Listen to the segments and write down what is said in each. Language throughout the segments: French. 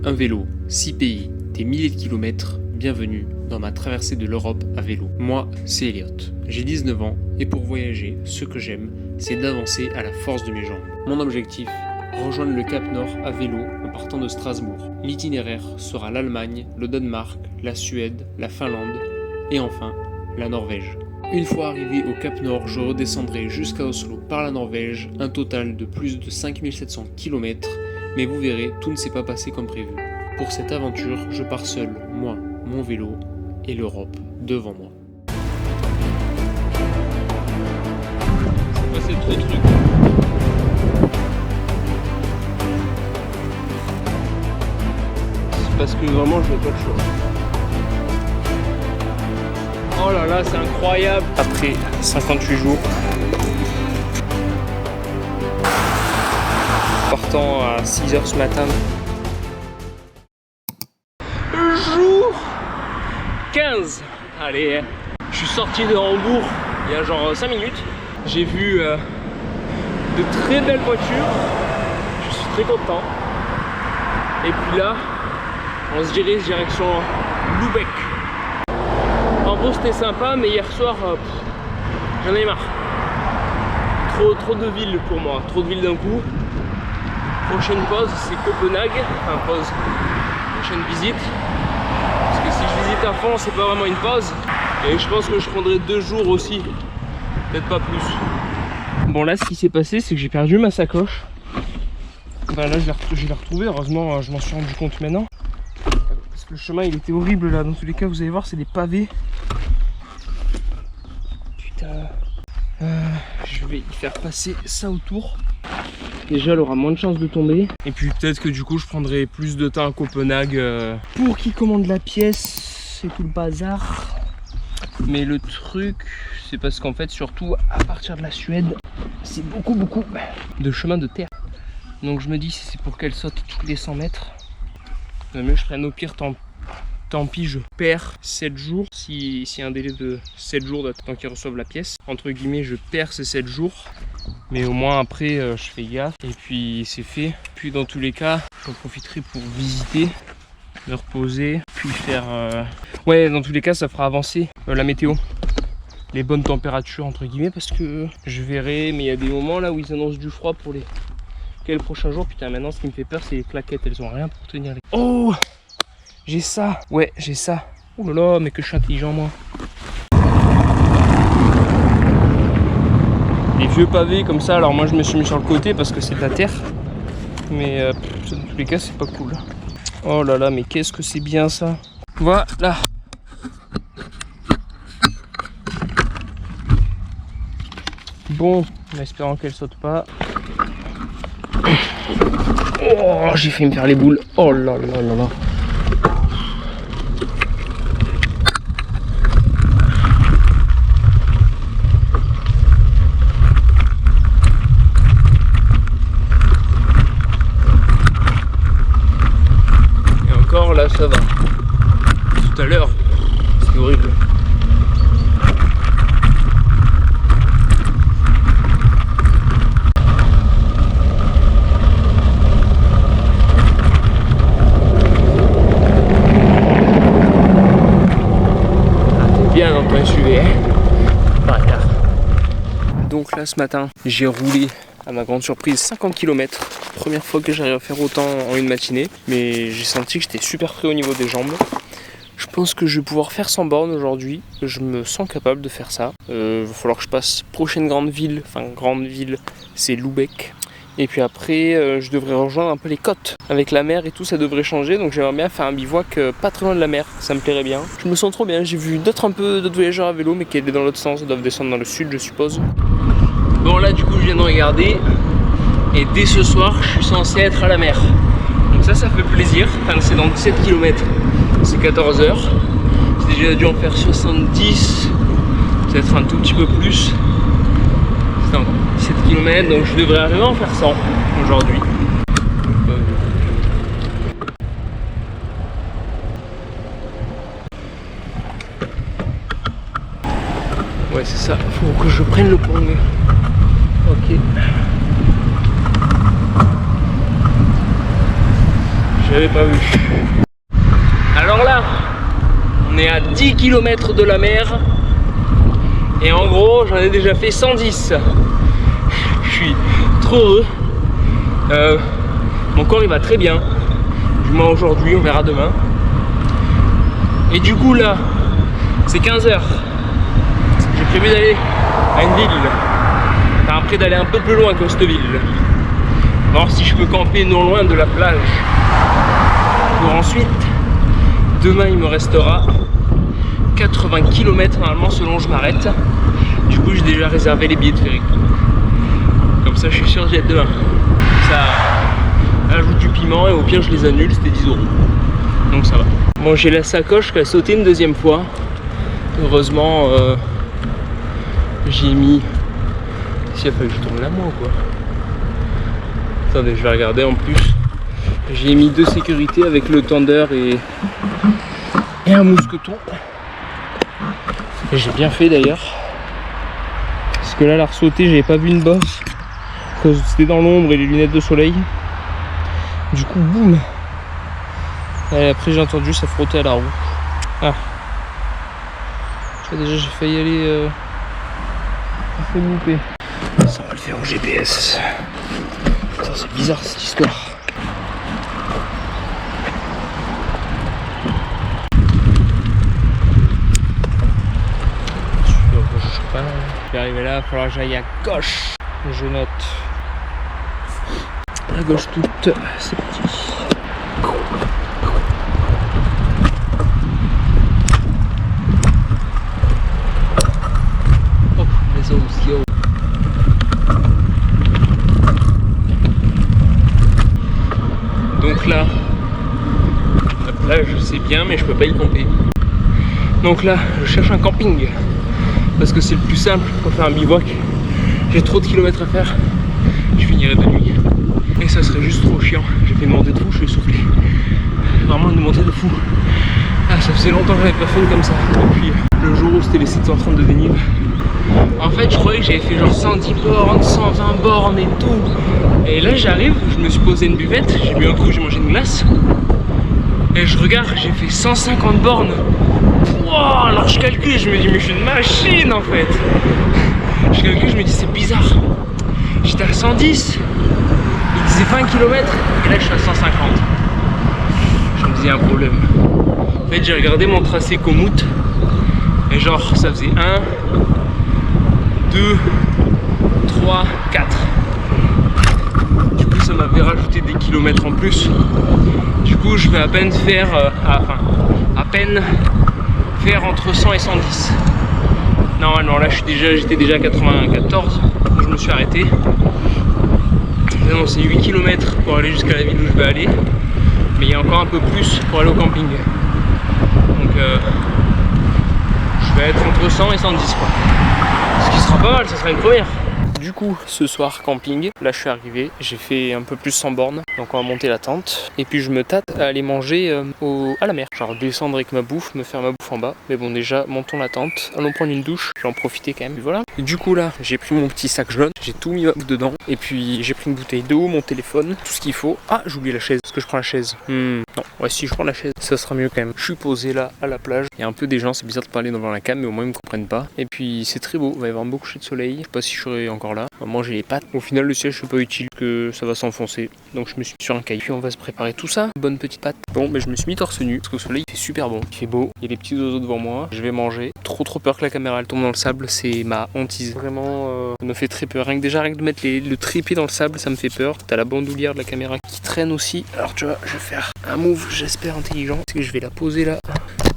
Un vélo, 6 pays, des milliers de kilomètres, bienvenue dans ma traversée de l'Europe à vélo. Moi, c'est Elliot, j'ai 19 ans et pour voyager, ce que j'aime, c'est d'avancer à la force de mes jambes. Mon objectif, rejoindre le Cap Nord à vélo en partant de Strasbourg. L'itinéraire sera l'Allemagne, le Danemark, la Suède, la Finlande et enfin la Norvège. Une fois arrivé au Cap Nord, je redescendrai jusqu'à Oslo par la Norvège, un total de plus de 5700 km, mais vous verrez, tout ne s'est pas passé comme prévu. Pour cette aventure, je pars seul, moi, mon vélo et l'Europe devant moi. C'est passé trop de trucs. C'est parce que vraiment je n'ai pas le choix. Oh là là, c'est incroyable. Après 58 jours, partant à 6h ce matin. Jour 15. Allez, je suis sorti de Hambourg il y a genre 5 minutes. J'ai vu de très belles voitures. Je suis très content. Et puis là, on se dirige direction Lübeck. En gros, c'était sympa, mais hier soir, j'en ai marre. Trop de villes pour moi, trop de villes d'un coup. Prochaine pause, c'est Copenhague. Enfin, pause. Prochaine visite. Parce que si je visite à fond, c'est pas vraiment une pause. Et je pense que je prendrai 2 jours aussi. Peut-être pas plus. Bon, là, ce qui s'est passé, c'est que j'ai perdu ma sacoche. Enfin, là, je l'ai retrouvée. Heureusement, je m'en suis rendu compte maintenant. Parce que le chemin, il était horrible là. Dans tous les cas, vous allez voir, c'est des pavés. Putain. Je vais y faire passer ça autour. Déjà, elle aura moins de chances de tomber. Et puis peut-être que du coup, je prendrai plus de temps à Copenhague pour qu'il commande la pièce. C'est tout le bazar. Mais le truc, c'est parce qu'en fait, surtout à partir de la Suède, c'est beaucoup de chemin de terre. Donc je me dis, si c'est pour qu'elle saute tous les 100 mètres, le mieux je prenne au pire, tant pis, je perds 7 jours. S'il y a un délai de 7 jours de temps qu'ils reçoivent la pièce, entre guillemets, je perds ces 7 jours. Mais au moins après, je fais gaffe et puis c'est fait. Puis dans tous les cas, j'en profiterai pour visiter, me reposer, puis faire... Ouais, dans tous les cas, ça fera avancer la météo. Les bonnes températures, entre guillemets, parce que je verrai, mais il y a des moments là où ils annoncent du froid pour les prochains jours. Putain, maintenant, ce qui me fait peur, c'est les claquettes. Elles ont rien pour tenir les... Oh, j'ai ça. Ouais, j'ai ça. Oh là là, mais que je suis intelligent, moi. Les vieux pavés comme ça, alors moi je me suis mis sur le côté parce que c'est de la terre. Mais dans tous les cas, c'est pas cool. Oh là là, mais qu'est-ce que c'est bien ça. Voilà. Bon, en espérant qu'elle saute pas. Oh, j'ai failli me faire les boules. Oh là là là là. Et encore là, ça va. Tout à l'heure, c'était horrible. Bien dans ton SUV, donc là ce matin j'ai roulé à ma grande surprise 50 km. Première fois que j'arrive à faire autant en une matinée, mais j'ai senti que j'étais super prêt au niveau des jambes. Je pense que je vais pouvoir faire 100 bornes aujourd'hui, je me sens capable de faire ça. Va falloir que je passe prochaine grande ville, c'est Lübeck. Et puis après, je devrais rejoindre un peu les côtes. Avec la mer et tout, ça devrait changer. Donc j'aimerais bien faire un bivouac pas très loin de la mer. Ça me plairait bien. Je me sens trop bien. J'ai vu d'autres voyageurs à vélo, mais qui allaient dans l'autre sens. Ils doivent descendre dans le sud, je suppose. Bon, là, du coup, je viens de regarder. Et dès ce soir, je suis censé être à la mer. Donc ça fait plaisir. Enfin, c'est dans 17 km. C'est 14 h. J'ai déjà dû en faire 70. Peut-être un tout petit peu plus. C'est encore 17 km, donc je devrais arriver à en faire 100 aujourd'hui. Ouais, c'est ça, faut que je prenne le pont. Ok. Je J'avais pas vu. Alors là, on est à 10 km de la mer. Et en gros, j'en ai déjà fait 110. Je suis trop heureux. Mon corps il va très bien. Du moins aujourd'hui, on verra demain. Et du coup là, c'est 15h. J'ai prévu d'aller à une ville. Enfin, après d'aller un peu plus loin que cette ville. Voir si je peux camper non loin de la plage. Pour ensuite, demain il me restera 80 km normalement selon je m'arrête. Du coup j'ai déjà réservé les billets de ferry. Comme ça je suis sûr d'y être demain. Ça ajoute du piment et au pire je les annule, c'était 10 €. Donc ça va. Bon, j'ai la sacoche qui a sauté une deuxième fois. Heureusement j'ai mis... S'il a fallu que je tourne la main ou quoi. Attendez, je vais regarder en plus. J'ai mis 2 sécurités avec le tender et un mousqueton. Et j'ai bien fait d'ailleurs. Parce que là, la ressauter, j'avais pas vu une bosse. Parce que c'était dans l'ombre et les lunettes de soleil. Du coup, boum. Et après, j'ai entendu ça frotter à la roue. Ah. Déjà, j'ai failli aller. Un peu louper. Ça va le faire en GPS. Putain, c'est bizarre cette histoire. Je vais arriver là, il va falloir que j'aille à gauche. Je note. À gauche toute, c'est parti. Oh, les os, yo. Donc là, la plage c'est bien, mais je peux pas y camper. Donc là, je cherche un camping. Parce que c'est le plus simple pour faire un bivouac. J'ai trop de kilomètres à faire. Je finirai de nuit. Et ça serait juste trop chiant. J'ai fait une montée de fou, je suis essoufflé. Vraiment une montée de fou. Ah, ça faisait longtemps que j'avais pas fait une comme ça. Depuis le jour où c'était les 730 de dénive. En fait, je croyais que j'avais fait genre 110 bornes, 120 bornes et tout. Et là, j'arrive, je me suis posé une buvette, j'ai bu un coup, j'ai mangé une glace. Et je regarde, j'ai fait 150 bornes. Wow, alors je calcule, je me dis mais je suis une machine en fait. Je calcule, je me dis c'est bizarre. J'étais à 110, il disait 20 km et là je suis à 150. Je me disais un problème. En fait j'ai regardé mon tracé Komoot et genre ça faisait 1, 2, 3, 4. Du coup ça m'avait rajouté des kilomètres en plus. Du coup je vais à peine faire, faire entre 100 et 110. Normalement là j'étais déjà à 94, donc je me suis arrêté. Là, non, c'est 8 km pour aller jusqu'à la ville où je vais aller, mais il y a encore un peu plus pour aller au camping. Donc je vais être entre 100 et 110 quoi. Ce qui sera pas mal, ça sera une première. Du coup, ce soir, camping, là je suis arrivé, j'ai fait un peu plus 100 bornes, donc on va monter la tente, et puis je me tâte à aller manger à la mer, genre descendre avec ma bouffe, me faire ma bouffe en bas, mais bon déjà, montons la tente, allons prendre une douche, je vais en profiter quand même, et voilà. Et du coup là, j'ai pris mon petit sac jaune, j'ai tout mis dedans, et puis j'ai pris une bouteille d'eau, mon téléphone, tout ce qu'il faut. Ah, j'ai oublié la chaise, est-ce que je prends la chaise? Non, ouais si je prends la chaise, ça sera mieux quand même. Je suis posé là, à la plage, il y a un peu des gens, c'est bizarre de parler devant la cam, mais au moins ils me comprennent pas. Et puis c'est très beau, il va y avoir un beau coucher de soleil, je sais pas si je serai encore là. On va manger les pâtes. Au final, le siège c'est pas utile, que ça va s'enfoncer. Donc je me suis mis sur un caillou. Puis on va se préparer tout ça. Bonne petite pâte. Bon, mais je me suis mis torse nu parce qu'au soleil il fait super bon. Il fait beau. Il y a des petits oiseaux devant moi. Je vais manger. Trop peur que la caméra elle tombe dans le sable. C'est ma hantise. Vraiment, ça me fait très peur. Rien que de mettre le trépied dans le sable, ça me fait peur. T'as la bandoulière de la caméra qui traîne aussi. Alors tu vois, je vais faire un move, j'espère intelligent. Parce que je vais la poser là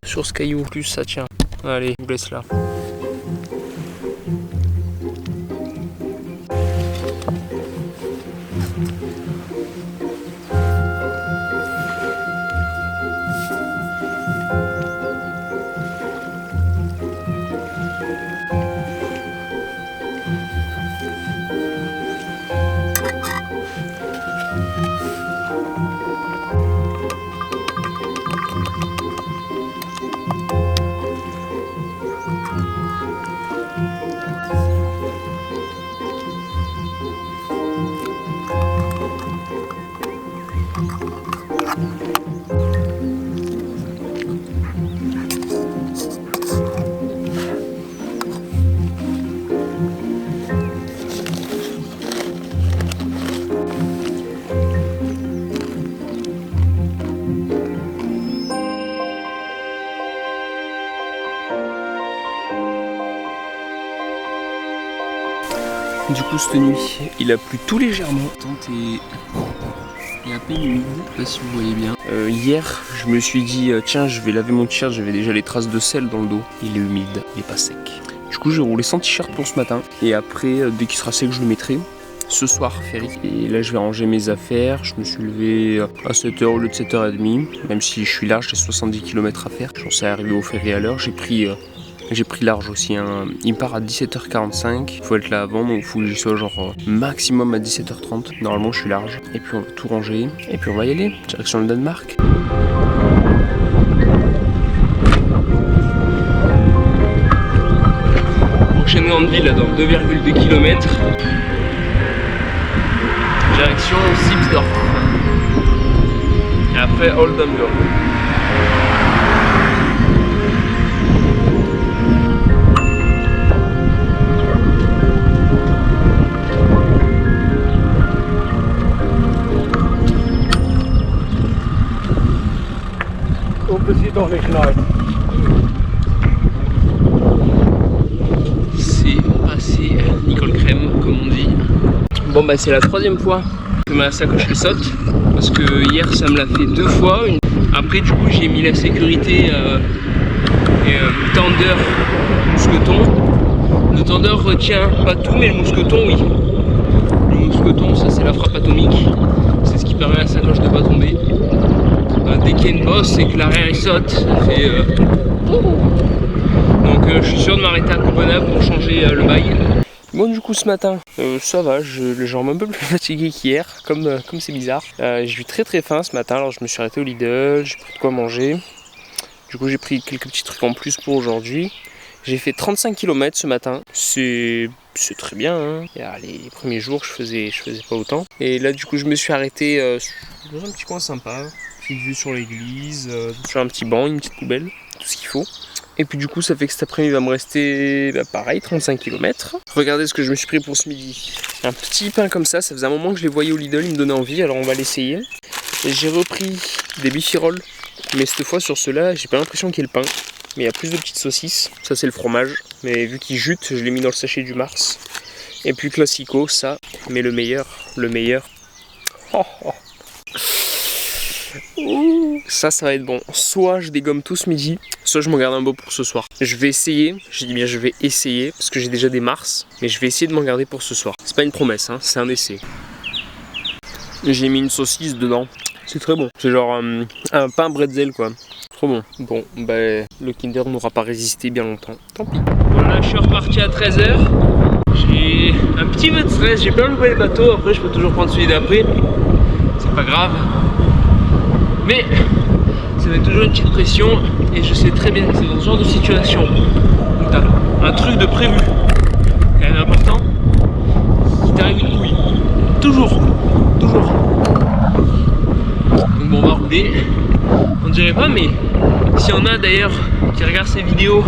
sur ce caillou. Plus ça tient. Allez, je vous laisse là. Du coup cette nuit il a plu tout légèrement. Il est à peine humide, je sais pas si vous voyez bien. Hier je me suis dit tiens je vais laver mon t-shirt, j'avais déjà les traces de sel dans le dos. Il est humide, il est pas sec. Du coup j'ai roulé sans t-shirt pour ce matin. Et après dès qu'il sera sec je le mettrai. Ce soir ferry. Et là je vais ranger mes affaires. Je me suis levé à 7h au lieu de 7h30. Même si je suis large, j'ai 70 km à faire. Je pensais arriver au ferry à l'heure. J'ai pris large aussi. Il part à 17h45. Il faut être là avant, donc il faut que j'y sois genre maximum à 17h30. Normalement je suis large. Et puis on va tout ranger. Et puis on va y aller. Direction le Danemark. Prochaine grande ville là, dans 2,2 km. Direction Sipsdorf. Et après Oldenburg. C'est passé Nicole Crème comme on dit. Bon bah c'est la troisième fois que ma sacoche elle saute. Parce que hier ça me l'a fait 2 fois. Après du coup j'ai mis la sécurité tender mousqueton. Le tender retient pas tout mais le mousqueton oui. Le mousqueton ça c'est la frappe atomique. C'est ce qui permet à la sacoche de pas tomber. Dès qu'il y a une bosse et que l'arrière il saute, ça fait donc je suis sûr de m'arrêter à Copenhague pour changer le bail. Bon du coup ce matin ça va, le genre un peu plus fatigué qu'hier, comme c'est bizarre. J'ai eu très faim ce matin, alors je me suis arrêté au Lidl, j'ai pris de quoi manger. Du coup j'ai pris quelques petits trucs en plus pour aujourd'hui. J'ai fait 35 km ce matin, c'est très bien hein. Les premiers jours je faisais pas autant. Et là du coup je me suis arrêté dans un petit coin sympa. Petite vue sur l'église, sur un petit banc, une petite poubelle, tout ce qu'il faut. Et puis du coup ça fait que cet après-midi il va me rester pareil 35 km. Regardez ce que je me suis pris pour ce midi. Un petit pain comme ça faisait un moment que je les voyais au Lidl, il me donnait envie, alors on va l'essayer. Et j'ai repris des bifirolles, mais cette fois sur ceux-là j'ai pas l'impression qu'il y ait le pain. Mais il y a plus de petites saucisses, ça c'est le fromage. Mais vu qu'il jute, je l'ai mis dans le sachet du Mars. Et puis classico, ça, mais le meilleur. Oh, oh. Ça va être bon. Soit je dégomme tout ce midi, soit je m'en garde un beau pour ce soir. Je vais essayer, je dis bien je vais essayer, parce que j'ai déjà des Mars, mais je vais essayer de m'en garder pour ce soir. C'est pas une promesse, hein, c'est un essai. J'ai mis une saucisse dedans, c'est très bon. C'est genre un pain bretzel quoi. Trop bon. Bon, bah le Kinder n'aura pas résisté bien longtemps, tant pis. Voilà, je suis reparti à 13h. J'ai un petit peu de stress, j'ai pas loupé le bateau, après je peux toujours prendre celui d'après. C'est pas grave. Mais ça met toujours une petite pression et je sais très bien que c'est dans ce genre de situation où t'as un truc de prévu, quand même important, qui t'arrive une couille. Toujours. Donc bon, on va rouler. On dirait pas, mais s'il y en a d'ailleurs qui regardent ces vidéos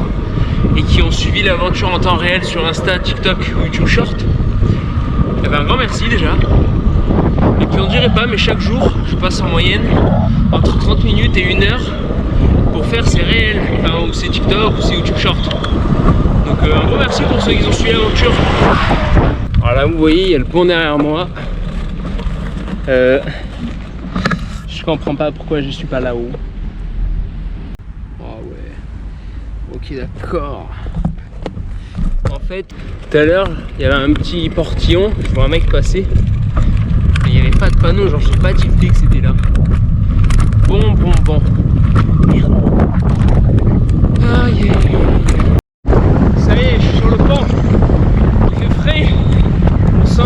et qui ont suivi l'aventure en temps réel sur Insta, TikTok ou YouTube Short, eh ben un grand merci déjà. Et puis on dirait pas, mais chaque jour je passe en moyenne entre 30 minutes et 1 heure pour faire ces réels, enfin, ou ces TikTok ou ces YouTube Short. Donc un gros merci pour ceux qui ont suivi l'aventure. Alors là vous voyez il y a le pont derrière moi. Je comprends pas pourquoi je suis pas là-haut. Oh ouais. Ok d'accord. En fait, tout à l'heure, il y avait un petit portillon, je vois un mec passer. Mais il n'y avait pas de panneau, genre j'ai pas tilté que c'était là. Bon. Merde. Aïe. Ça y est, je suis sur le pont. Il fait frais. On sent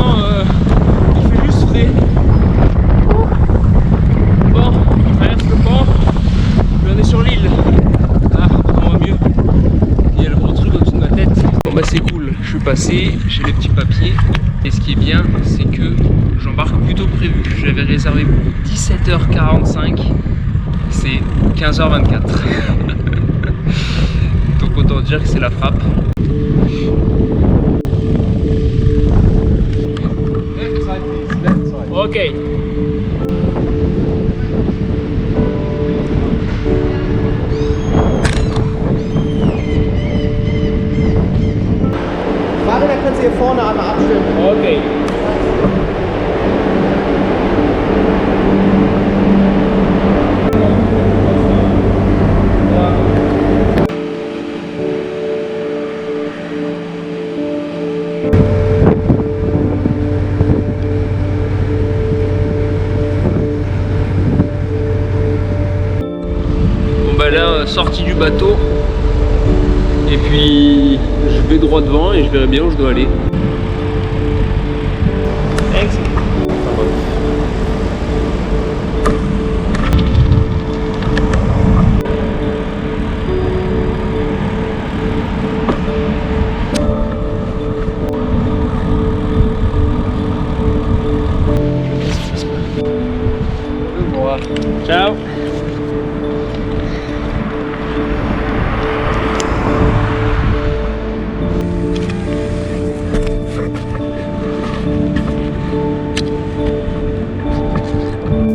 il fait juste frais. Bon, on traverse le pont. Puis on est sur l'île. Ah, on va mieux. Il y a le gros truc au-dessus de ma tête. Bon bah c'est cool, je suis passé, j'ai les petits papiers. Et ce qui est bien, c'est que j'embarque plus tôt que prévu. J'avais réservé pour 17h45. C'est 15h24. Donc autant dire que c'est la frappe. Ok. Fahrräder kannst uns hier vorne einmal abstimmen. Okay. Là, sortie du bateau, et puis je vais droit devant et je verrai bien où je dois aller. Thanks. Ciao.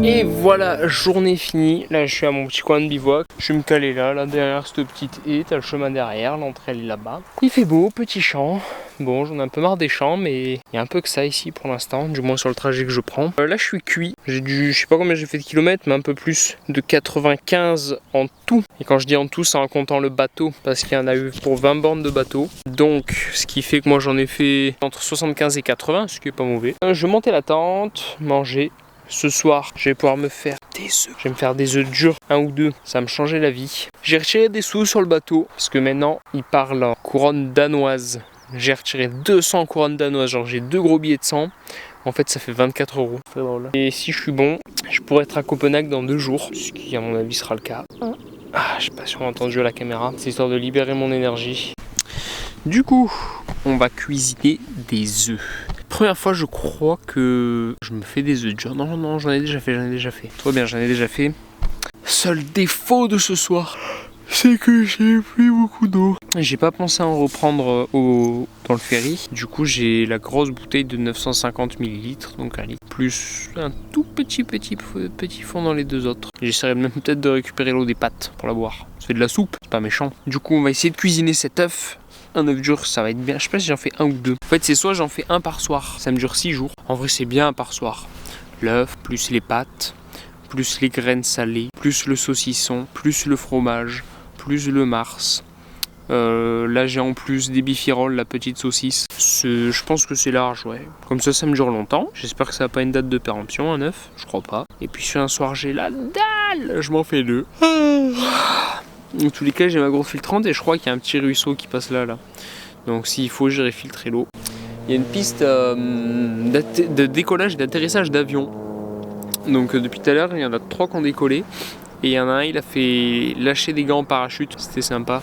Et voilà, journée finie. Là, je suis à mon petit coin de bivouac. Je vais me caler là derrière cette petite haie. T'as le chemin derrière, l'entrée elle est là-bas. Il fait beau, petit champ. Bon, j'en ai un peu marre des champs, mais il y a un peu que ça ici pour l'instant, du moins sur le trajet que je prends. Là, je suis cuit. Je sais pas combien j'ai fait de kilomètres, mais un peu plus de 95 en tout. Et quand je dis en tout, c'est en comptant le bateau, parce qu'il y en a eu pour 20 bornes de bateau. Donc, ce qui fait que moi, j'en ai fait entre 75 et 80, ce qui est pas mauvais. Je vais monter la tente, manger. Ce soir, je vais pouvoir me faire des œufs. Je vais me faire des œufs durs, 1 ou 2. Ça va me changer la vie. J'ai retiré des sous sur le bateau, parce que maintenant, il parle en couronne danoise. J'ai retiré 200 couronnes danoises, genre j'ai 2 gros billets de 100. En fait, ça fait 24 €. Très drôle. Et si je suis bon, je pourrais être à Copenhague dans 2 jours, ce qui à mon avis sera le cas. Ah, je sais pas si on a entendu à la caméra. C'est histoire de libérer mon énergie. Du coup, on va cuisiner des œufs. Première fois, je crois que je me fais des œufs durs. Non, j'en ai déjà fait. Trop bien, j'en ai déjà fait. Seul défaut de ce soir, c'est que j'ai plus beaucoup d'eau. J'ai pas pensé à en reprendre dans le ferry. Du coup, j'ai la grosse bouteille de 950 ml, donc un litre, plus un tout petit fond dans les 2 autres. J'essaierai même peut-être de récupérer l'eau des pâtes pour la boire. Ça fait de la soupe, c'est pas méchant. Du coup, on va essayer de cuisiner cet œuf. Un œuf dur, ça va être bien. Je sais pas si j'en fais 1 ou 2. En fait, c'est soit j'en fais 1 par soir. Ça me dure 6 jours. En vrai, c'est bien 1 par soir. L'œuf, plus les pâtes, plus les graines salées, plus le saucisson, plus le fromage, plus le mars. Là, j'ai en plus des bifiroles, la petite saucisse. Je pense que c'est large, ouais. Comme ça me dure longtemps. J'espère que ça n'a pas une date de péremption, un œuf. Je crois pas. Et puis, sur un soir, j'ai la dalle. Je m'en fais 2. Dans tous les cas, j'ai ma grosse filtrante et je crois qu'il y a un petit ruisseau qui passe là. Donc s'il faut, j'irai filtrer l'eau. Il y a une piste de décollage et d'atterrissage d'avion. Donc depuis tout à l'heure, il y en a 3 qui ont décollé. Et il y en a un, il a fait lâcher des gants en parachute. C'était sympa.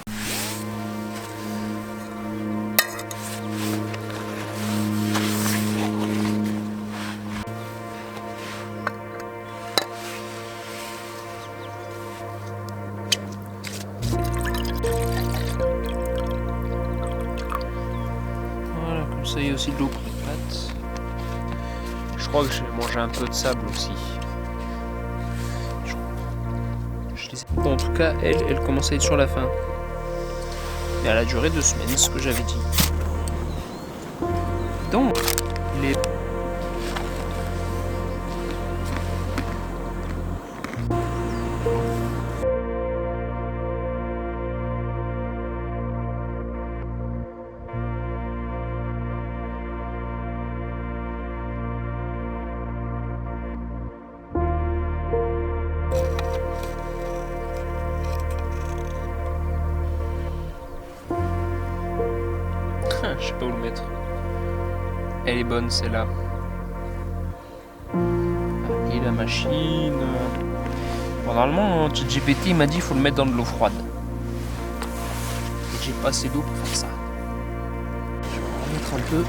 Ça y est aussi de l'eau pour les pâtes. Je crois que je vais manger un peu de sable aussi. Bon, en tout cas, elle commence à être sur la fin. Et elle a duré 2 semaines, ce que j'avais dit. Donc, les... Je sais pas où le mettre. Elle est bonne celle-là. Et la machine. Bon, normalement, ChatGPT il m'a dit qu'il faut le mettre dans de l'eau froide. J'ai pas assez d'eau pour faire ça. Je vais en mettre un peu.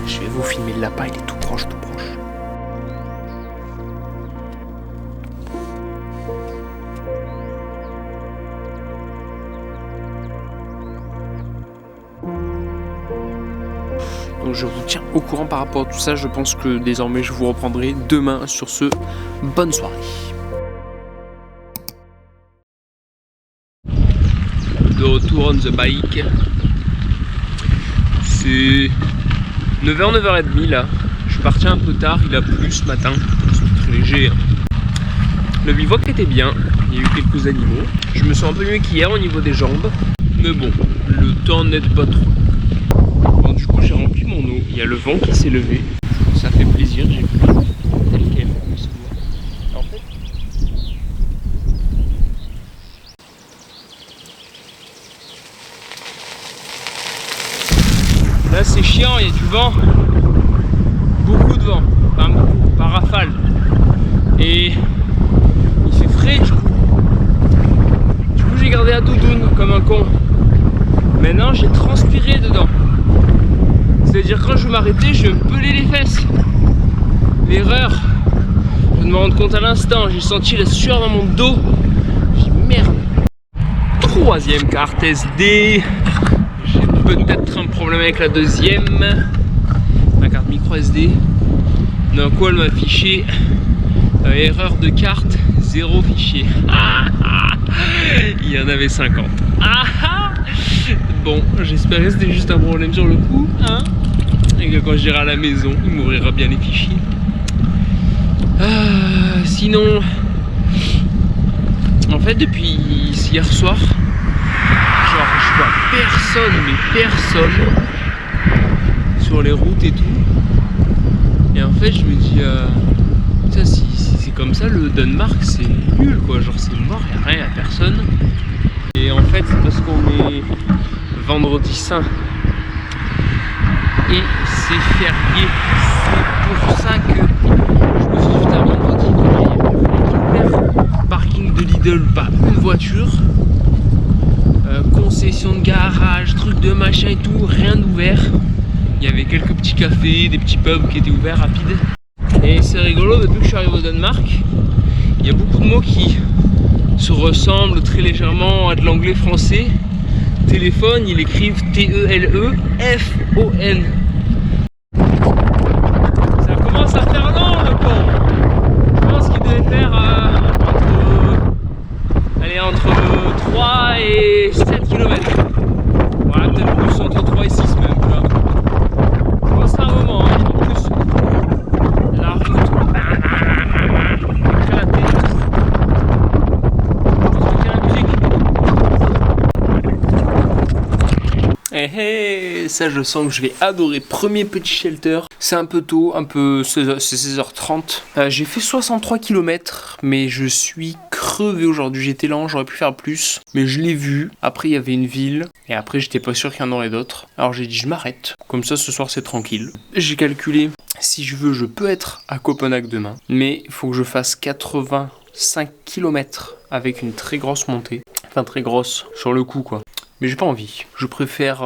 Je vais vous filmer le lapin, il est tout proche. donc je vous tiens au courant par rapport à tout ça. Je pense que désormais je vous reprendrai demain. Sur ce, bonne soirée. De retour on the bike. C'est 9h, 9h30 là. Je suis parti un peu tard, il a plu ce matin. C'est très léger. Le bivouac était bien, il y a eu quelques animaux. Je me sens un peu mieux qu'hier au niveau des jambes. Mais bon, le temps n'aide pas trop. Bon, du coup j'ai rempli mon eau. Il y a le vent qui s'est levé. Ça fait plaisir, j'ai plu tel quel. En fait, là c'est chiant, il y a du vent. Beaucoup de vent. Enfin beaucoup, par rafale. Et il fait frais du coup. Du coup j'ai gardé la doudoune comme un con. Maintenant j'ai transpiré dedans. C'est-à-dire quand je vais m'arrêter, je vais me peler les fesses. L'erreur. Je viens de me rendre compte à l'instant, j'ai senti la sueur dans mon dos. J'ai dit merde. Troisième carte SD. J'ai peut-être un problème avec la deuxième. Ma carte micro SD. D'un coup elle m'a affiché erreur de carte, 0 fichier. Il y en avait 50. Bon, j'espère que c'était juste un problème sur le coup, hein, et que quand j'irai à la maison, il m'ouvrira bien les fichiers. Sinon, en fait, depuis hier soir, genre, je vois personne, mais personne, sur les routes et tout. Et en fait, je me dis, putain, si c'est comme ça, le Danemark, c'est nul, quoi. Genre, c'est mort, il n'y a rien, à personne. Et en fait, c'est parce qu'on est vendredi saint et c'est férié. C'est pour ça que je me suis dit un vendredi, il y avait ouvert. Parking de Lidl, pas une voiture. Concession de garage, truc de machin et tout, rien d'ouvert. Il y avait quelques petits cafés, des petits pubs qui étaient ouverts rapides. Et c'est rigolo, depuis que je suis arrivé au Danemark, il y a beaucoup de mots qui se ressemblent très légèrement à de l'anglais français. Téléphone, ils écrivent T-E-L-E-F-O-N. Ça commence à faire long le pont. Je pense qu'il devait faire entre 3 et 7 km. Voilà, peut-être plus, entre 3 et 6 même. Là. Je pense que c'est un moment, hein, en plus. La route. Très la tête. Je pense qu'il y a la musique. Ça je sens que je vais adorer. Premier petit shelter. C'est un peu tôt, c'est 16h30. J'ai fait 63 km, mais je suis crevé aujourd'hui. J'étais lent, j'aurais pu faire plus, mais je l'ai vu. Après il y avait une ville, et après j'étais pas sûr qu'il y en aurait d'autres. Alors j'ai dit je m'arrête. Comme ça ce soir c'est tranquille. J'ai calculé, si je veux je peux être à Copenhague demain, mais il faut que je fasse 85 km avec une très grosse montée. Enfin très grosse, sur le coup quoi. Mais j'ai pas envie. Je préfère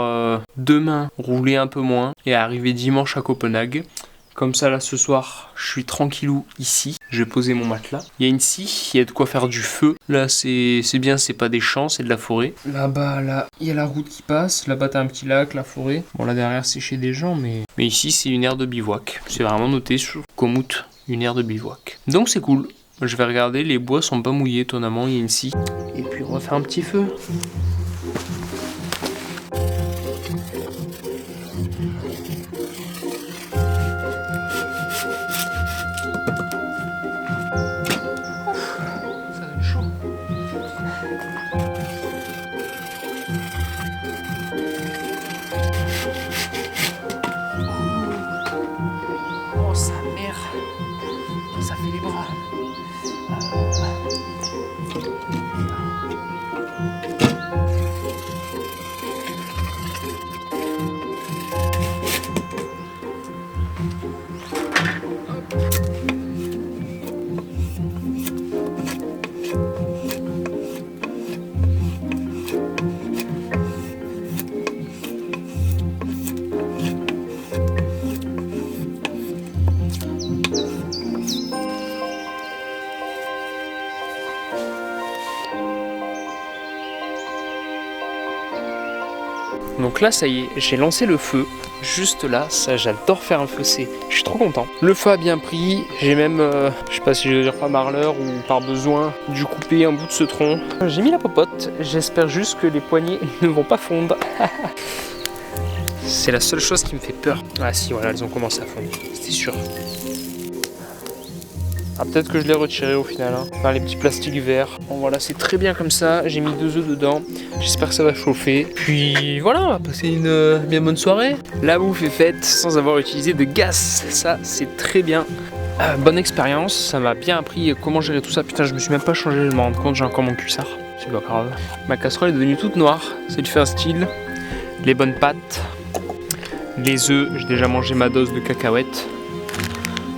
demain rouler un peu moins et arriver dimanche à Copenhague. Comme ça là ce soir, je suis tranquillou ici. Je vais poser mon matelas. Il y a une scie, il y a de quoi faire du feu. Là c'est bien, c'est pas des champs, c'est de la forêt. Là-bas, là, il y a la route qui passe. Là-bas t'as un petit lac, la forêt. Bon là derrière c'est chez des gens, mais ici c'est une aire de bivouac. C'est vraiment noté sur Komoot, une aire de bivouac. Donc c'est cool. Je vais regarder, les bois sont pas mouillés étonnamment, il y a une scie. Et puis on va faire un petit feu. Oh sa mère, ça fait les bras. Donc là ça y est, j'ai lancé le feu. Juste là, ça j'adore faire un feu, je suis trop content. Le feu a bien pris, j'ai même, je sais pas si je vais dire par malheur ou par besoin, dû couper un bout de ce tronc. J'ai mis la popote, j'espère juste que les poignées ne vont pas fondre. C'est la seule chose qui me fait peur. Ah si, voilà, elles ont commencé à fondre, c'était sûr. Ah, peut-être que je l'ai retiré au final, hein. Enfin, les petits plastiques verts. Bon voilà, c'est très bien comme ça. J'ai mis 2 œufs dedans. J'espère que ça va chauffer. Puis voilà, on va passer une bien bonne soirée. La bouffe est faite sans avoir utilisé de gaz. Ça, c'est très bien. Bonne expérience. Ça m'a bien appris comment gérer tout ça. Putain, je me suis même pas changé, je me rends compte, j'ai encore mon cuissard. C'est pas grave. Ma casserole est devenue toute noire. C'est du fait un style. Les bonnes pâtes. Les œufs, j'ai déjà mangé ma dose de cacahuètes.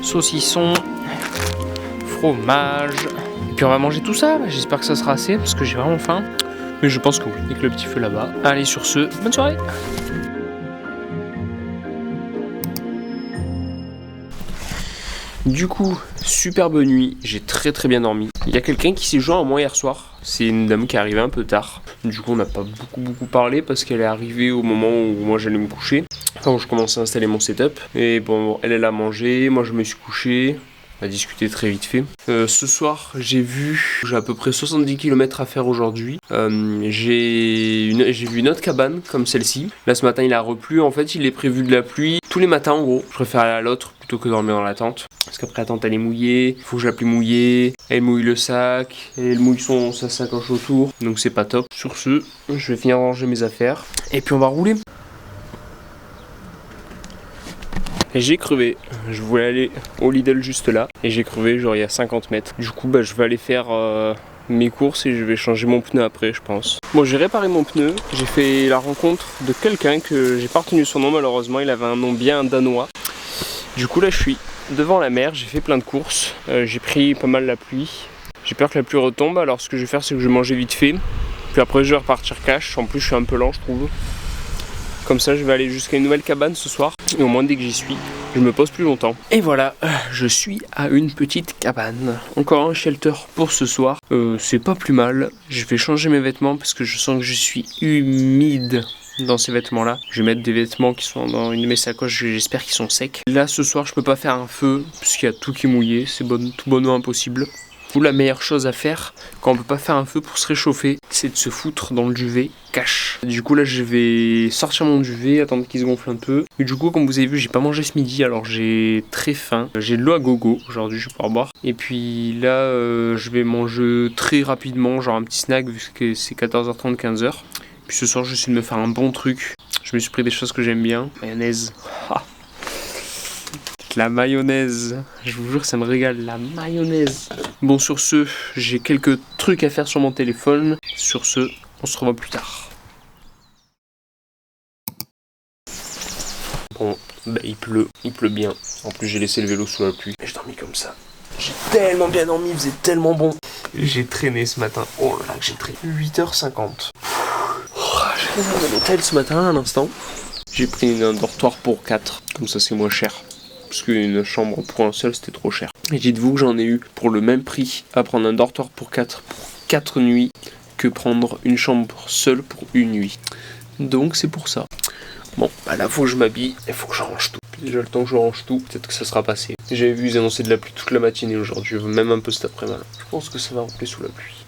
Saucisson. Fromage. Et puis on va manger tout ça. J'espère que ça sera assez parce que j'ai vraiment faim. Mais je pense que oui, avec le petit feu là-bas. Allez, sur ce, bonne soirée. Du coup, superbe nuit, j'ai très bien dormi. Il y a quelqu'un qui s'est joint à moi hier soir. C'est une dame qui est arrivée un peu tard. Du coup, on n'a pas beaucoup parlé parce qu'elle est arrivée au moment où moi j'allais me coucher. Enfin, où je commençais à installer mon setup. Et bon, elle a mangé, moi je me suis couché. On a discuté très vite fait. Ce soir, j'ai à peu près 70 km à faire aujourd'hui. J'ai vu une autre cabane comme celle-ci. Là, ce matin, il a replu. En fait, il est prévu de la pluie tous les matins en gros. Je préfère aller à l'autre plutôt que dormir dans la tente. Parce qu'après, la tente, elle est mouillée. Il faut que je la plie mouillée. Elle mouille le sac. Elle mouille sa sacoche autour. Donc, c'est pas top. Sur ce, je vais finir de ranger mes affaires. Et puis, on va rouler. Et j'ai crevé, je voulais aller au Lidl juste là et j'ai crevé genre il y a 50 mètres. Du coup je vais aller faire mes courses et je vais changer mon pneu après je pense. Bon, j'ai réparé mon pneu, j'ai fait la rencontre de quelqu'un que j'ai pas retenu son nom malheureusement, il avait un nom bien danois. Du coup là je suis devant la mer, j'ai fait plein de courses, j'ai pris pas mal la pluie. J'ai peur que la pluie retombe, alors ce que je vais faire c'est que je vais manger vite fait. Puis après je vais repartir cash, en plus je suis un peu lent je trouve. Comme ça je vais aller jusqu'à une nouvelle cabane ce soir. Et au moins dès que j'y suis, je me pose plus longtemps. Et voilà, je suis à une petite cabane. Encore un shelter pour ce soir. C'est pas plus mal. Je vais changer mes vêtements parce que je sens que je suis humide dans ces vêtements là. Je vais mettre des vêtements qui sont dans une de mes sacoches, j'espère qu'ils sont secs. Là ce soir je peux pas faire un feu puisqu'il y a tout qui est mouillé, c'est tout bonnement impossible. Ou la meilleure chose à faire quand on peut pas faire un feu pour se réchauffer, c'est de se foutre dans le duvet cash. Du coup là je vais sortir mon duvet, attendre qu'il se gonfle un peu. Et du coup comme vous avez vu j'ai pas mangé ce midi alors j'ai très faim. J'ai de l'eau à gogo aujourd'hui, je vais pouvoir boire. Et puis là je vais manger très rapidement, genre un petit snack vu que c'est 14h30, 15h. Puis ce soir j'essaie de me faire un bon truc. Je me suis pris des choses que j'aime bien. Mayonnaise. La mayonnaise, je vous jure ça me régale, la mayonnaise. Bon sur ce, j'ai quelques trucs à faire sur mon téléphone. Sur ce, on se revoit plus tard. Bon, bah il pleut bien. En plus j'ai laissé le vélo sous la pluie. Et je dormis comme ça. J'ai tellement bien dormi, il faisait tellement bon. J'ai traîné ce matin. Oh là là, j'ai traîné. 8h50. J'ai fait à l'hôtel ce matin à l'instant. J'ai pris un dortoir pour 4, comme ça c'est moins cher. Parce qu'une chambre pour un seul c'était trop cher. Et dites-vous que j'en ai eu pour le même prix à prendre un dortoir pour 4 nuits que prendre une chambre seule pour une nuit. Donc c'est pour ça. Bon, bah là faut que je m'habille, il faut que je range tout. Puis déjà le temps que je range tout, peut-être que ça sera passé. J'avais vu ils annonçaient de la pluie toute la matinée aujourd'hui, même un peu cet après-midi. Je pense que ça va rouler sous la pluie.